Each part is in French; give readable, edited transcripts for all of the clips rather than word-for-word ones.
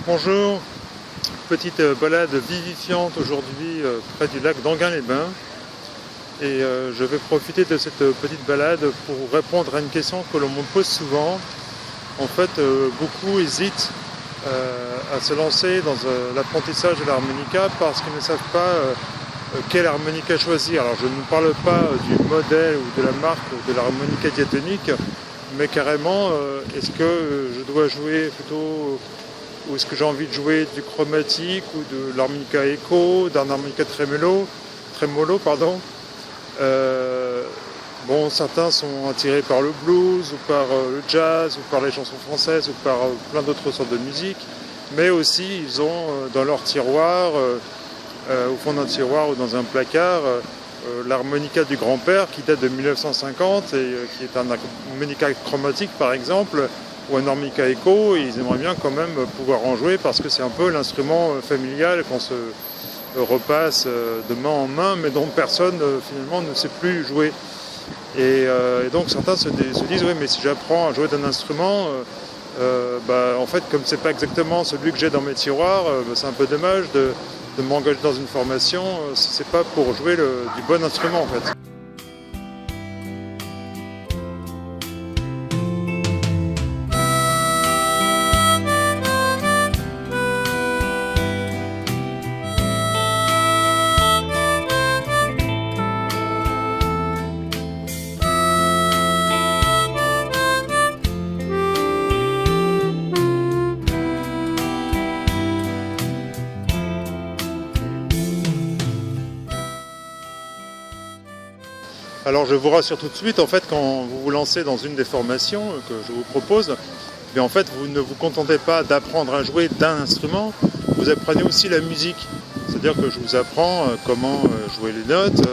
Bonjour, petite balade vivifiante aujourd'hui près du lac d'Enghien-les-Bains et je vais profiter de cette petite balade pour répondre à une question que l'on me pose souvent. En fait, beaucoup hésitent à se lancer dans l'apprentissage de l'harmonica parce qu'ils ne savent pas quelle harmonica choisir. Alors je ne vous parle pas du modèle ou de la marque de l'harmonica diatonique, mais carrément, est-ce que je dois jouer plutôt, ou est-ce que j'ai envie de jouer du chromatique ou de l'harmonica echo, d'un harmonica tremolo, Bon, certains sont attirés par le blues ou par le jazz ou par les chansons françaises ou par plein d'autres sortes de musique, mais aussi ils ont dans leur tiroir, au fond d'un tiroir ou dans un placard, l'harmonica du grand-père qui date de 1950 et qui est un harmonica chromatique par exemple, ou un harmonica echo, et ils aimeraient bien quand même pouvoir en jouer parce que c'est un peu l'instrument familial qu'on se repasse de main en main, mais dont personne finalement ne sait plus jouer. Et donc certains se disent oui, mais si j'apprends à jouer d'un instrument, en fait comme c'est pas exactement celui que j'ai dans mes tiroirs, c'est un peu dommage de m'engager dans une formation si c'est pas pour jouer du bon instrument en fait. Alors je vous rassure tout de suite, en fait, quand vous vous lancez dans une des formations que je vous propose, en fait, vous ne vous contentez pas d'apprendre à jouer d'un instrument, vous apprenez aussi la musique. C'est-à-dire que je vous apprends comment jouer les notes,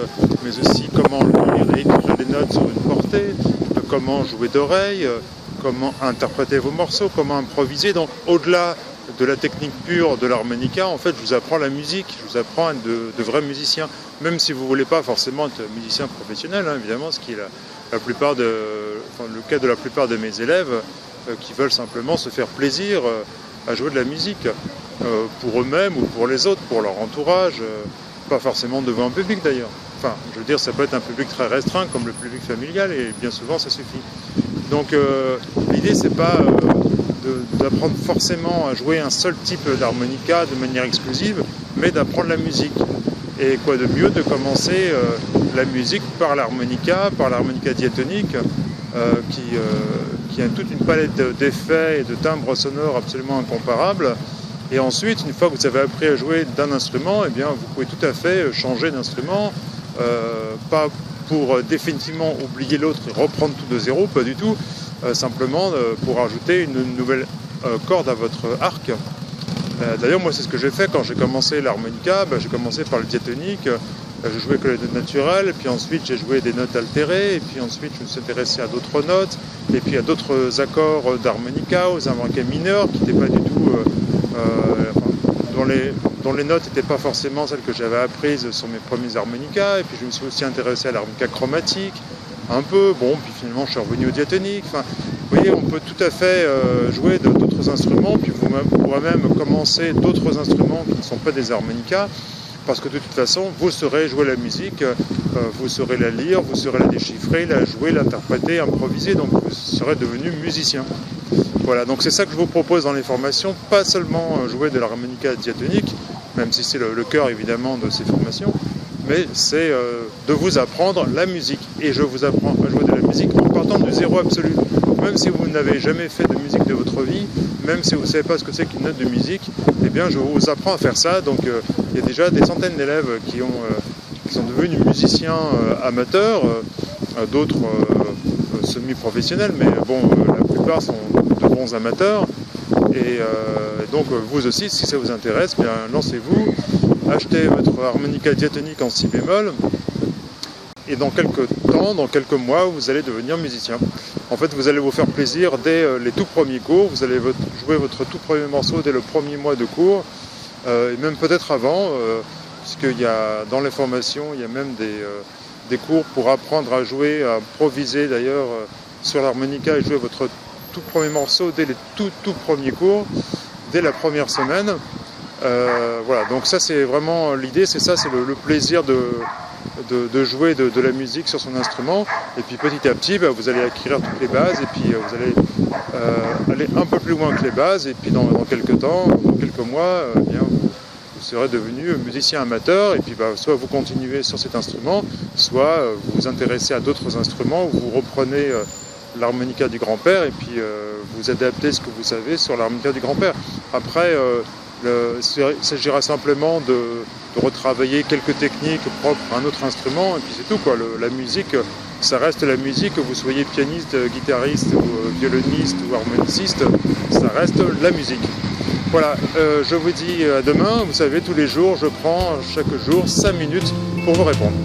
mais aussi comment lire et écrire les notes sur une portée, comment jouer d'oreille, comment interpréter vos morceaux, comment improviser. Donc au-delà de la technique pure de l'harmonica, en fait, je vous apprends la musique, je vous apprends à être de vrais musiciens. Même si vous ne voulez pas forcément être musicien professionnel, hein, évidemment, ce qui est le cas de la plupart de mes élèves qui veulent simplement se faire plaisir à jouer de la musique pour eux-mêmes ou pour les autres, pour leur entourage, pas forcément devant un public d'ailleurs. Enfin, je veux dire, ça peut être un public très restreint comme le public familial et bien souvent ça suffit. Donc l'idée c'est pas d'apprendre forcément à jouer un seul type d'harmonica de manière exclusive, mais d'apprendre la musique. Et quoi de mieux de commencer la musique par l'harmonica diatonique, qui a toute une palette d'effets et de timbres sonores absolument incomparables. Et ensuite, une fois que vous avez appris à jouer d'un instrument, eh bien, vous pouvez tout à fait changer d'instrument, pas pour définitivement oublier l'autre et reprendre tout de zéro, pas du tout, simplement pour ajouter une nouvelle corde à votre arc. D'ailleurs, moi, c'est ce que j'ai fait quand j'ai commencé l'harmonica. J'ai commencé par le diatonique, je jouais que les notes naturelles, puis ensuite j'ai joué des notes altérées, et puis ensuite je me suis intéressé à d'autres notes, et puis à d'autres accords d'harmonica, aux harmonicas mineurs, qui n'étaient pas du tout, dont les notes n'étaient pas forcément celles que j'avais apprises sur mes premiers harmonicas, et puis je me suis aussi intéressé à l'harmonica chromatique, un peu, puis finalement je suis revenu au diatonique. Enfin, vous voyez, on peut tout à fait jouer d'autres instruments, puis vous pourrez même commencer d'autres instruments qui ne sont pas des harmonicas, parce que de toute façon, vous saurez jouer la musique, vous saurez la lire, vous saurez la déchiffrer, la jouer, l'interpréter, improviser, donc vous serez devenu musicien. Voilà, donc c'est ça que je vous propose dans les formations, pas seulement jouer de l'harmonica diatonique, même si c'est le cœur évidemment de ces formations, mais c'est de vous apprendre la musique. Et je vous apprends à jouer de la musique en partant du zéro absolu. Même si vous n'avez jamais fait de musique de votre vie, même si vous ne savez pas ce que c'est qu'une note de musique, eh bien je vous apprends à faire ça. Donc il y a déjà des centaines d'élèves qui sont devenus musiciens amateurs, d'autres semi-professionnels, mais la plupart sont de bons amateurs. Et donc vous aussi, si ça vous intéresse, bien lancez-vous, achetez votre harmonica diatonique en si bémol, et dans quelques mois, vous allez devenir musicien. En fait, vous allez vous faire plaisir dès les tout premiers cours, vous allez jouer votre tout premier morceau dès le premier mois de cours, et même peut-être avant, puisqu'il y a dans les formations, il y a même des cours pour apprendre à jouer, à improviser d'ailleurs sur l'harmonica et jouer votre tout premier morceau dès les tout premiers cours. dès la première semaine. Voilà, donc ça c'est vraiment l'idée, c'est ça, c'est le plaisir de jouer de la musique sur son instrument. Et puis petit à petit, vous allez acquérir toutes les bases et puis vous allez aller un peu plus loin que les bases. Et puis dans quelques temps, dans quelques mois, vous serez devenu musicien amateur. Et puis soit vous continuez sur cet instrument, soit vous vous intéressez à d'autres instruments, ou vous reprenez l'harmonica du grand-père et puis vous adaptez ce que vous savez sur l'harmonica du grand-père. Après, il s'agira simplement de retravailler quelques techniques propres à un autre instrument, et puis c'est tout, quoi. La musique, ça reste la musique, que vous soyez pianiste, guitariste, ou violoniste ou harmoniciste, ça reste la musique. Voilà, je vous dis à demain. Vous savez, tous les jours, je prends chaque jour 5 minutes pour vous répondre.